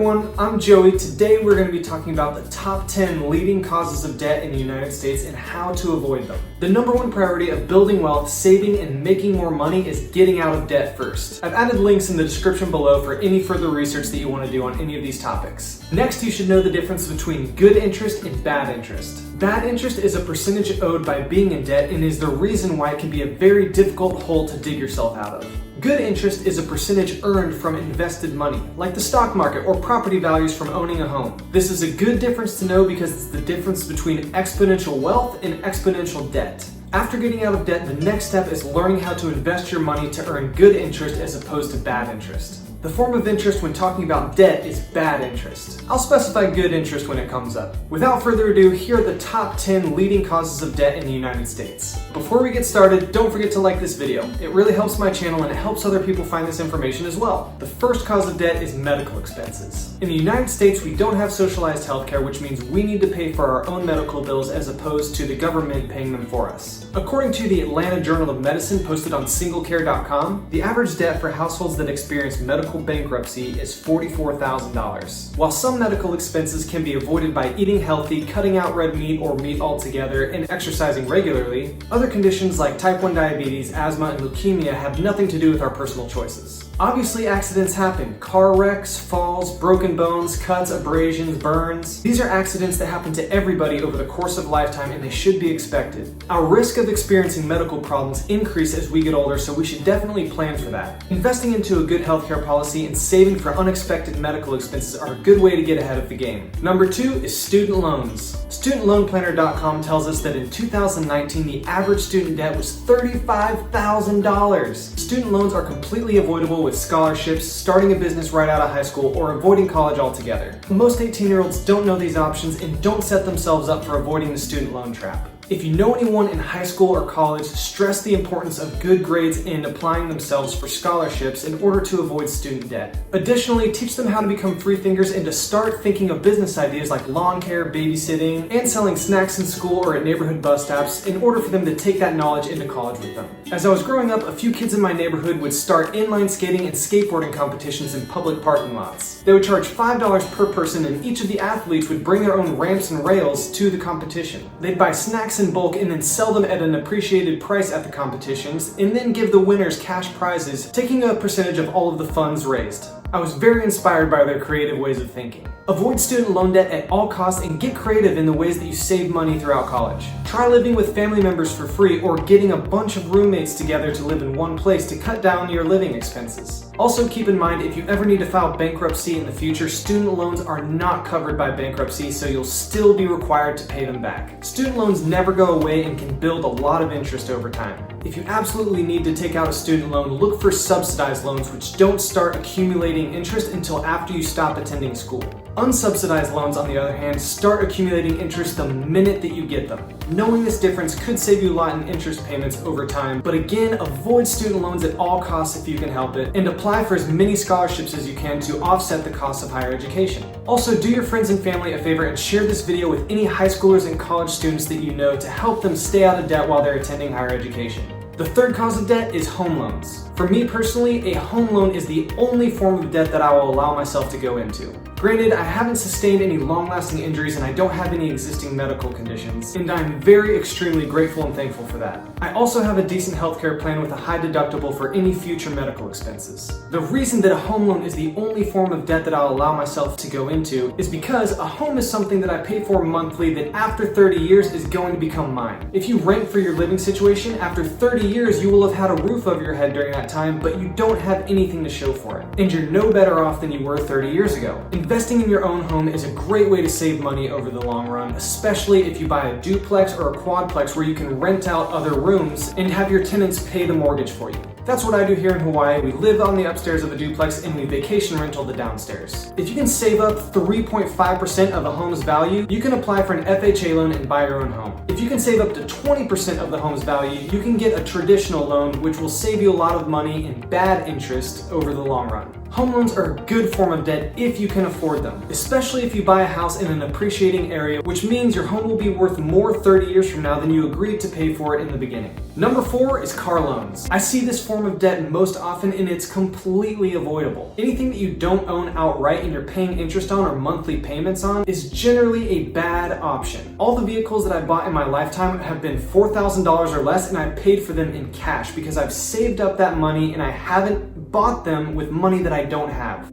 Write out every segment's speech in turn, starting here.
everyone, I'm Joey. Today we're going to be talking about the top 10 leading causes of debt in the United States and how to avoid them. The number one priority of building wealth, saving, and making more money is getting out of debt first. I've added links in the description below for any further research that you want to do on any of these topics. Next, you should know the difference between good interest and bad interest. Bad interest is a percentage owed by being in debt and is the reason why it can be a very difficult hole to dig yourself out of. Good interest is a percentage earned from invested money, like the stock market or property values from owning a home. This is a good difference to know because it's the difference between exponential wealth and exponential debt. After getting out of debt, the next step is learning how to invest your money to earn good interest as opposed to bad interest. The form of interest when talking about debt is bad interest. I'll specify good interest when it comes up. Without further ado, here are the top 10 leading causes of debt in the United States. Before we get started, don't forget to like this video. It really helps my channel and it helps other people find this information as well. The first cause of debt is medical expenses. In the United States, we don't have socialized healthcare, which means we need to pay for our own medical bills as opposed to the government paying them for us. According to the Atlanta Journal of Medicine posted on singlecare.com, the average debt for households that experience medical bankruptcy is $44,000. While some medical expenses can be avoided by eating healthy, cutting out red meat or meat altogether, and exercising regularly, other conditions like type 1 diabetes, asthma, and leukemia have nothing to do with our personal choices. Obviously, accidents happen. Car wrecks, falls, broken bones, cuts, abrasions, burns. These are accidents that happen to everybody over the course of lifetime and they should be expected. Our risk of experiencing medical problems increase as we get older, so we should definitely plan for that. Investing into a good healthcare policy and saving for unexpected medical expenses are a good way to get ahead of the game. Number 2 is student loans. StudentLoanPlanner.com tells us that in 2019, the average student debt was $35,000. Student loans are completely avoidable with scholarships, starting a business right out of high school, or avoiding college altogether. Most 18-year-olds don't know these options and don't set themselves up for avoiding the student loan trap. If you know anyone in high school or college, stress the importance of good grades and applying themselves for scholarships in order to avoid student debt. Additionally, teach them how to become free thinkers and to start thinking of business ideas like lawn care, babysitting, and selling snacks in school or at neighborhood bus stops in order for them to take that knowledge into college with them. As I was growing up, a few kids in my neighborhood would start inline skating and skateboarding competitions in public parking lots. They would charge $5 per person and each of the athletes would bring their own ramps and rails to the competition. They'd buy snacks in bulk and then sell them at an appreciated price at the competitions, and then give the winners cash prizes, taking a percentage of all of the funds raised. I was very inspired by their creative ways of thinking. Avoid student loan debt at all costs and get creative in the ways that you save money throughout college. Try living with family members for free or getting a bunch of roommates together to live in one place to cut down your living expenses. Also keep in mind, if you ever need to file bankruptcy in the future, student loans are not covered by bankruptcy, so you'll still be required to pay them back. Student loans never go away and can build a lot of interest over time. If you absolutely need to take out a student loan, look for subsidized loans which don't start accumulating interest until after you stop attending school. Unsubsidized loans, on the other hand, start accumulating interest the minute that you get them. Knowing this difference could save you a lot in interest payments over time, but again, avoid student loans at all costs if you can help it, and apply for as many scholarships as you can to offset the cost of higher education. Also, do your friends and family a favor and share this video with any high schoolers and college students that you know to help them stay out of debt while they're attending higher education. The third cause of debt is home loans. For me personally, a home loan is the only form of debt that I will allow myself to go into. Granted, I haven't sustained any long-lasting injuries and I don't have any existing medical conditions, and I'm very extremely grateful and thankful for that. I also have a decent healthcare plan with a high deductible for any future medical expenses. The reason that a home loan is the only form of debt that I'll allow myself to go into is because a home is something that I pay for monthly that after 30 years is going to become mine. If you rent for your living situation, after 30 years you will have had a roof over your head during that time, but you don't have anything to show for it. And you're no better off than you were 30 years ago. Investing in your own home is a great way to save money over the long run, especially if you buy a duplex or a quadplex where you can rent out other rooms and have your tenants pay the mortgage for you. That's what I do here in Hawaii. We live on the upstairs of a duplex and we vacation rental the downstairs. If you can save up 3.5% of a home's value, you can apply for an FHA loan and buy your own home. If you can save up to 20% of the home's value, you can get a traditional loan which will save you a lot of money and bad interest over the long run. Home loans are a good form of debt if you can afford them, especially if you buy a house in an appreciating area, which means your home will be worth more 30 years from now than you agreed to pay for it in the beginning. Number 4 is car loans. I see this form of debt most often and it's completely avoidable. Anything that you don't own outright and you're paying interest on or monthly payments on is generally a bad option. All the vehicles that I bought in my lifetime have been $4,000 or less, and I paid for them in cash because I've saved up that money and I haven't bought them with money that I don't have.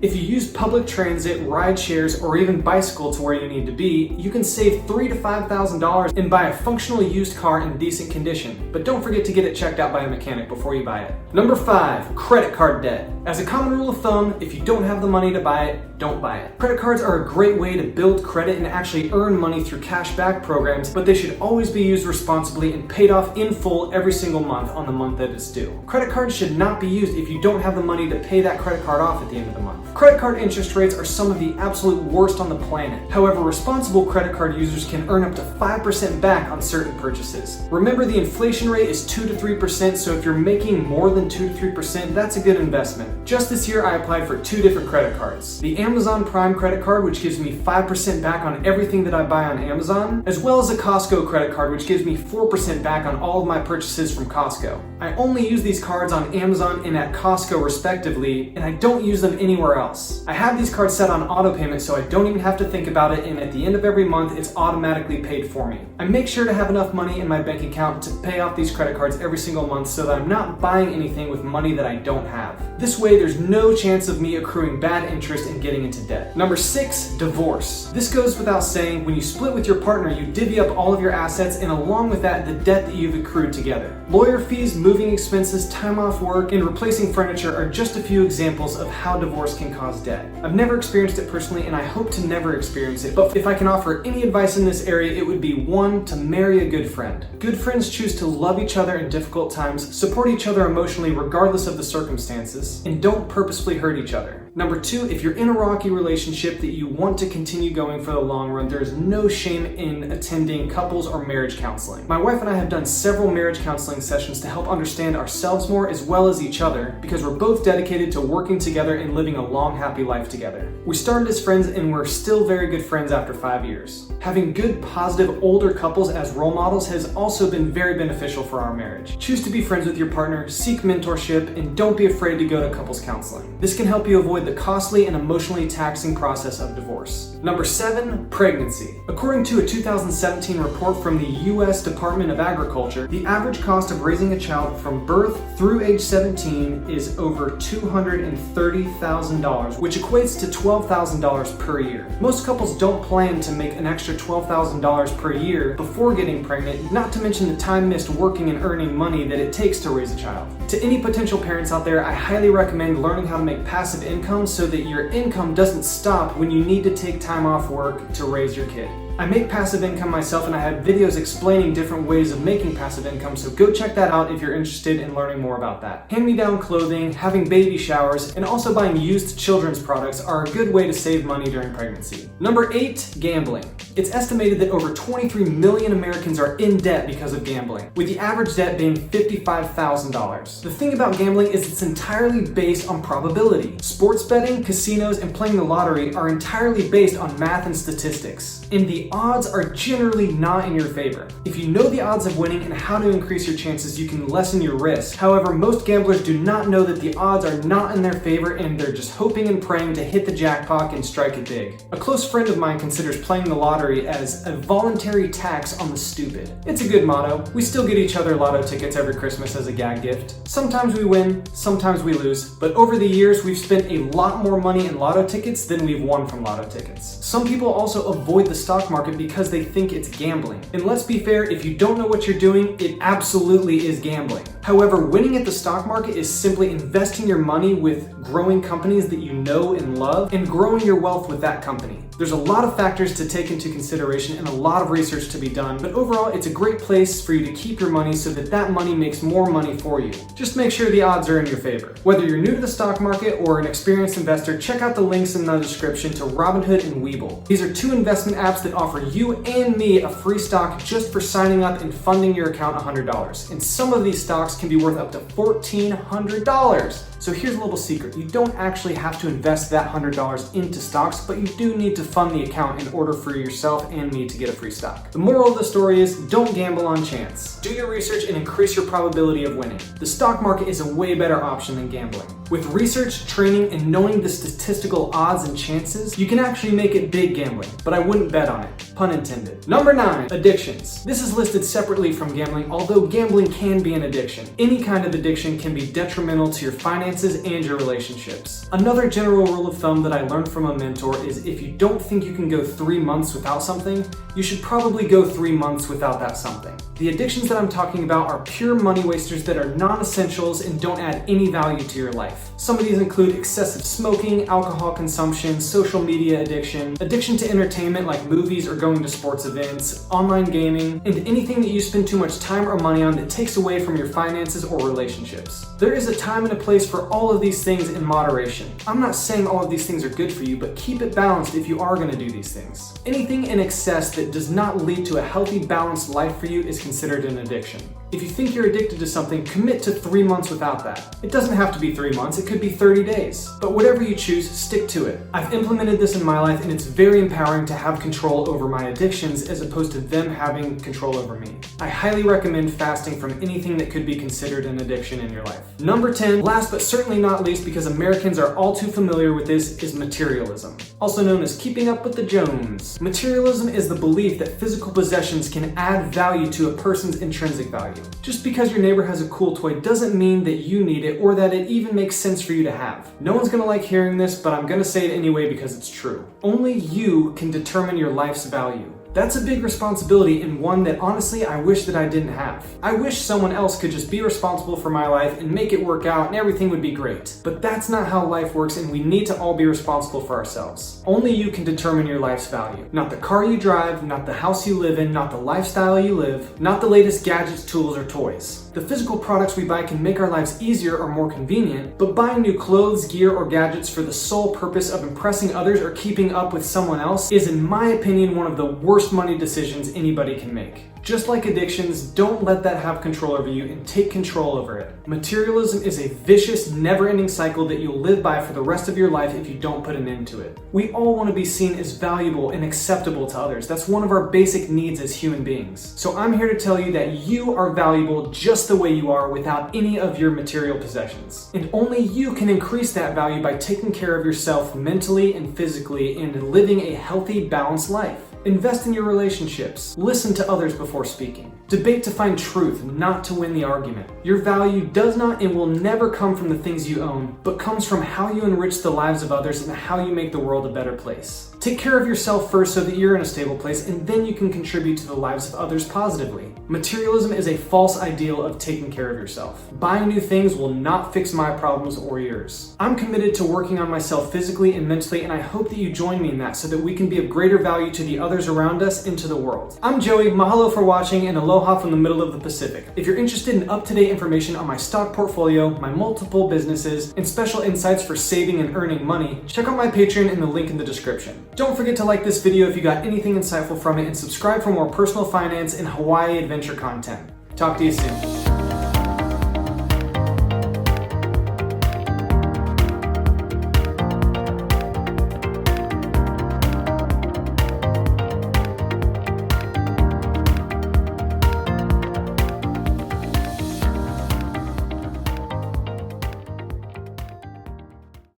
If you use public transit, ride shares, or even bicycle to where you need to be, you can save $3,000 to $5,000 and buy a functional used car in decent condition. But don't forget to get it checked out by a mechanic before you buy it. Number 5, credit card debt. As a common rule of thumb, if you don't have the money to buy it, don't buy it. Credit cards are a great way to build credit and actually earn money through cash back programs, but they should always be used responsibly and paid off in full every single month on the month that it's due. Credit cards should not be used if you don't have the money to pay that credit card off at the end of the month. Credit card interest rates are some of the absolute worst on the planet. However, responsible credit card users can earn up to 5% back on certain purchases. Remember, the inflation rate is 2 to 3%, so if you're making more than 2 to 3%, that's a good investment. Just this year, I applied for 2 different credit cards. The Amazon Prime credit card, which gives me 5% back on everything that I buy on Amazon, as well as a Costco credit card, which gives me 4% back on all of my purchases from Costco. I only use these cards on Amazon and at Costco respectively, and I don't use them anywhere else. I have these cards set on auto payment so I don't even have to think about it, and at the end of every month it's automatically paid for me. I make sure to have enough money in my bank account to pay off these credit cards every single month so that I'm not buying anything with money that I don't have. This way there's no chance of me accruing bad interest and getting into debt. Number 6, divorce. This goes without saying, when you split with your partner, you divvy up all of your assets and along with that, the debt that you've accrued together. Lawyer fees, moving expenses, time off work, and replacing furniture are just a few examples of how divorce can cause debt. I've never experienced it personally and I hope to never experience it, but if I can offer any advice in this area, it would be 1, to marry a good friend. Good friends choose to love each other in difficult times, support each other emotionally regardless of the circumstances, and don't purposefully hurt each other. Number 2, if you're in a rocky relationship that you want to continue going for the long run, there's no shame in attending couples or marriage counseling. My wife and I have done several marriage counseling sessions to help understand ourselves more as well as each other, because we're both dedicated to working together and living a long, happy life together. We started as friends and we're still very good friends after 5 years. Having good, positive, older couples as role models has also been very beneficial for our marriage. Choose to be friends with your partner, seek mentorship, and don't be afraid to go to couples counseling. This can help you avoid the costly and emotionally taxing process of divorce. Number 7, pregnancy. According to a 2017 report from the U.S. Department of Agriculture, the average cost of raising a child from birth through age 17 is over $230,000, which equates to $12,000 per year. Most couples don't plan to make an extra $12,000 per year before getting pregnant, not to mention the time missed working and earning money that it takes to raise a child. To any potential parents out there, I highly recommend learning how to make passive income so that your income doesn't stop when you need to take time off work to raise your kid. I make passive income myself and I have videos explaining different ways of making passive income, so go check that out if you're interested in learning more about that. Hand-me-down clothing, having baby showers, and also buying used children's products are a good way to save money during pregnancy. Number 8, gambling. It's estimated that over 23 million Americans are in debt because of gambling, with the average debt being $55,000. The thing about gambling is it's entirely based on probability. Sports betting, casinos, and playing the lottery are entirely based on math and statistics, and the odds are generally not in your favor. If you know the odds of winning and how to increase your chances, you can lessen your risk. However, most gamblers do not know that the odds are not in their favor and they're just hoping and praying to hit the jackpot and strike it big. A close friend of mine considers playing the lottery as a voluntary tax on the stupid. It's a good motto. We still get each other lotto tickets every Christmas as a gag gift. Sometimes we win, sometimes we lose, but over the years we've spent a lot more money in lotto tickets than we've won from lotto tickets. Some people also avoid the stock market because they think it's gambling. And let's be fair, if you don't know what you're doing, it absolutely is gambling. However, winning at the stock market is simply investing your money with growing companies that you know and love and growing your wealth with that company. There's a lot of factors to take into into consideration and a lot of research to be done, but overall it's a great place for you to keep your money so that that money makes more money for you. Just make sure the odds are in your favor. Whether you're new to the stock market or an experienced investor, check out the links in the description to Robinhood and WeBull. These are two investment apps that offer you and me a free stock just for signing up and funding your account $100. And some of these stocks can be worth up to $1,400. So here's a little secret. You don't actually have to invest that $100 into stocks, but you do need to fund the account in order for yourself and me to get a free stock. The moral of the story is don't gamble on chance. Do your research and increase your probability of winning. The stock market is a way better option than gambling. With research, training, and knowing the statistical odds and chances, you can actually make it big gambling, but I wouldn't bet on it. Pun intended. Number 9, addictions. This is listed separately from gambling, although gambling can be an addiction. Any kind of addiction can be detrimental to your finances and your relationships. Another general rule of thumb that I learned from a mentor is if you don't think you can go 3 months without something, you should probably go 3 months without that something. The addictions that I'm talking about are pure money wasters that are non-essentials and don't add any value to your life. Some of these include excessive smoking, alcohol consumption, social media addiction, addiction to entertainment like movies or going to sports events, online gaming, and anything that you spend too much time or money on that takes away from your finances or relationships. There is a time and a place for all of these things in moderation. I'm not saying all of these things are good for you, but keep it balanced if you are going to do these things. Anything in excess that does not lead to a healthy, balanced life for you is considered an addiction. If you think you're addicted to something, commit to 3 months without that. It doesn't have to be 3 months, it could be 30 days. But whatever you choose, stick to it. I've implemented this in my life and it's very empowering to have control over my addictions as opposed to them having control over me. I highly recommend fasting from anything that could be considered an addiction in your life. Number 10, last but certainly not least because Americans are all too familiar with this, is materialism. Also known as keeping up with the Jones. Materialism is the belief that physical possessions can add value to a person's intrinsic value. Just because your neighbor has a cool toy doesn't mean that you need it or that it even makes sense for you to have. No one's gonna like hearing this, but I'm gonna say it anyway because it's true. Only you can determine your life's value. That's a big responsibility and one that honestly I wish that I didn't have. I wish someone else could just be responsible for my life and make it work out and everything would be great. But that's not how life works and we need to all be responsible for ourselves. Only you can determine your life's value. Not the car you drive, not the house you live in, not the lifestyle you live, not the latest gadgets, tools, or toys. The physical products we buy can make our lives easier or more convenient, but buying new clothes, gear, or gadgets for the sole purpose of impressing others or keeping up with someone else is, in my opinion, one of the worst money decisions anybody can make. Just like addictions, don't let that have control over you and take control over it. Materialism is a vicious, never-ending cycle that you'll live by for the rest of your life if you don't put an end to it. We all want to be seen as valuable and acceptable to others. That's one of our basic needs as human beings. So I'm here to tell you that you are valuable just the way you are without any of your material possessions. And only you can increase that value by taking care of yourself mentally and physically and living a healthy, balanced life. Invest in your relationships. Listen to others before speaking. Debate to find truth, not to win the argument. Your value does not and will never come from the things you own, but comes from how you enrich the lives of others and how you make the world a better place. Take care of yourself first so that you're in a stable place, and then you can contribute to the lives of others positively. Materialism is a false ideal of taking care of yourself. Buying new things will not fix my problems or yours. I'm committed to working on myself physically and mentally, and I hope that you join me in that so that we can be of greater value to the others around us and to the world. I'm Joey, mahalo for watching, and aloha from the middle of the Pacific. If you're interested in up-to-date information on my stock portfolio, my multiple businesses, and special insights for saving and earning money, check out my Patreon in the link in the description. Don't forget to like this video if you got anything insightful from it, and subscribe for more personal finance and Hawaii adventure content. Talk to you soon.